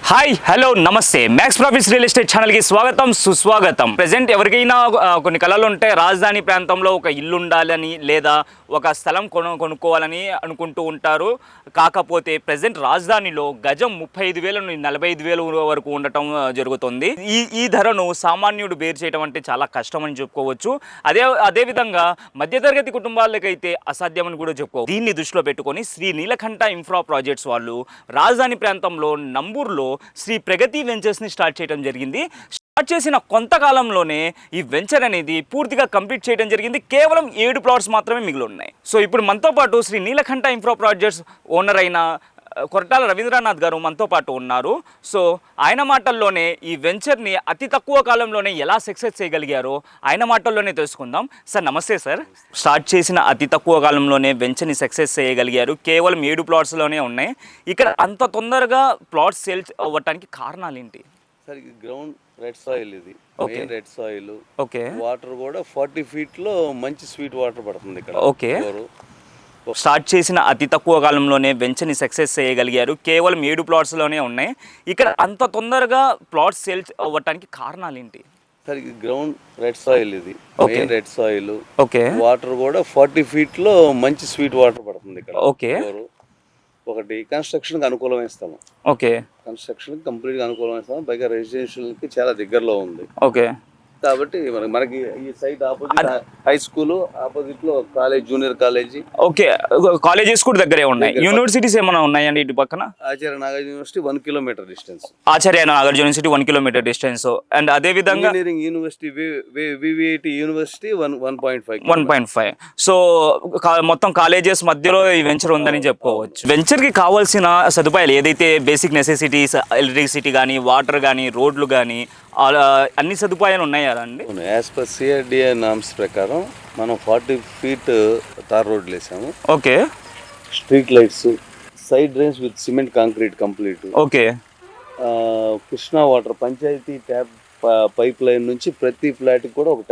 Hi hello నమస్తే max profits real estate ఛానల్కి స్వాగతం సుస్వాగతం. ప్రెజెంట్ ఎవరికైనా కొన్ని కళలు ఉంటే రాజధాని ప్రాంతంలో ఒక ఇల్లు ఉండాలని లేదా ఒక స్థలం కొనుక్కోవాలని అనుకుంటూ ఉంటారు. కాకపోతే ప్రెజెంట్ రాజధానిలో గజం 35,000 నుండి 45,000 వరకు ఉండటం జరుగుతుంది. ఈ ధరను సామాన్యుడు బేర్ చేయడం అంటే చాలా కష్టం అని చెప్పుకోవచ్చు. అదేవిధంగా మధ్యతరగతి కుటుంబాలకైతే అసాధ్యమని కూడా చెప్పుకోవచ్చు. దీన్ని దృష్టిలో పెట్టుకొని శ్రీ నీలకంఠ ఇన్ఫ్రా ప్రాజెక్ట్స్ వాళ్ళు రాజధాని ప్రాంతంలో నంబూర్లో శ్రీ ప్రగతి వెంచర్స్ని స్టార్ట్ చేయడం జరిగింది. స్టార్ట్ చేసిన కొంతకాలంలోనే ఈ వెంచర్ అనేది పూర్తిగా కంప్లీట్ చేయడం జరిగింది. కేవలం 7 ప్లాట్స్ మాత్రమే మిగిలి ఉన్నాయి. సో ఇప్పుడు మనతో పాటు Sri Neelakanta infra projects owner అయిన కొరటాల రవీంద్రనాథ్ గారు మనతో పాటు ఉన్నారు. సో ఆయన మాటల్లోనే ఈ వెంచర్ని అతి తక్కువ కాలంలోనే ఎలా సక్సెస్ చేయగలిగారో ఆయన మాటల్లోనే తెలుసుకుందాం. సార్ నమస్తే సార్. స్టార్ట్ చేసిన అతి తక్కువ కాలంలోనే వెంచర్ని సక్సెస్ చేయగలిగారు. కేవలం 7 ప్లాట్స్లోనే ఉన్నాయి. ఇక్కడ అంత తొందరగా ప్లాట్స్ సేల్ అవ్వటానికి కారణాలు ఏంటి సార్? గ్రౌండ్ రెడ్ సాయిల్, ఇది main red soil. Okay. Water కూడా 40 ఫీట్లో మంచి స్వీట్ వాటర్ పడుతుంది ఇక్కడ. ఓకే. స్టార్ట్ చేసిన అతి తక్కువ కాలంలోనే వెంచర్ని సక్సెస్ చేయగలిగారు. కేవలం 7 ప్లాట్స్లోనే ఉన్నాయి. ఇక్కడ అంత తొందరగా ప్లాట్స్ సేల్ అవ్వటానికి కారణాలు ఏంటి సార్? గ్రౌండ్ రెడ్ సాయిల్, ఇది main red soil. Okay. Water కూడా 40 ఫీట్లో మంచి స్వీట్ వాటర్ పడుతుంది ఇక్కడ. ఓకే. ఒకటి కన్స్ట్రక్షన్కి అనుకూలమైన స్థలం. ఓకే. కన్స్ట్రక్షన్కి కంప్లీట్గా అనుకూలమైన స్థలం, పైగా రెసిడెన్షియల్కి చాలా దగ్గరలో ఉంది. ఓకే. కాబట్టి మనకి ఈ site opposite high school, opposite లో college, junior college. Okay. Colleges కూడా దగ్గరే ఉన్నాయి. యూనివర్సిటీస్ ఏమైనా ఉన్నాయండి ఇటు పక్కన? Acharya Nagarjuna university 1 kilometre distance. Acharya Nagarjuna university 1 kilometre distance. And అదే విధంగా engineering university VVIT university 1.5. So మొత్తం కాలేజెస్ మధ్యలో ఈ వెంచర్ ఉందని చెప్పుకోవచ్చు. వెంచర్ కి కావాల్సిన సదుపాయాలు ఏదైతే బేసిక్ నెసెసిటీస్, ఎలక్ట్రిసిటీ కానీ, వాటర్ కానీ, రోడ్లు కానీ అన్ని సదుపాయాలు ఉన్నాయా అండి? యాజ్ పర్ సిఆర్డిఏ నామ్స్ ప్రకారం మనం 40 ఫీట్ తార్ రోడ్లు వేసాము. Okay. Street lights, side drains with cement concrete complete. Okay. Krishna water panchayati tap pipe line నుంచి ప్రతి ఫ్లాట్కి కూడా ఒక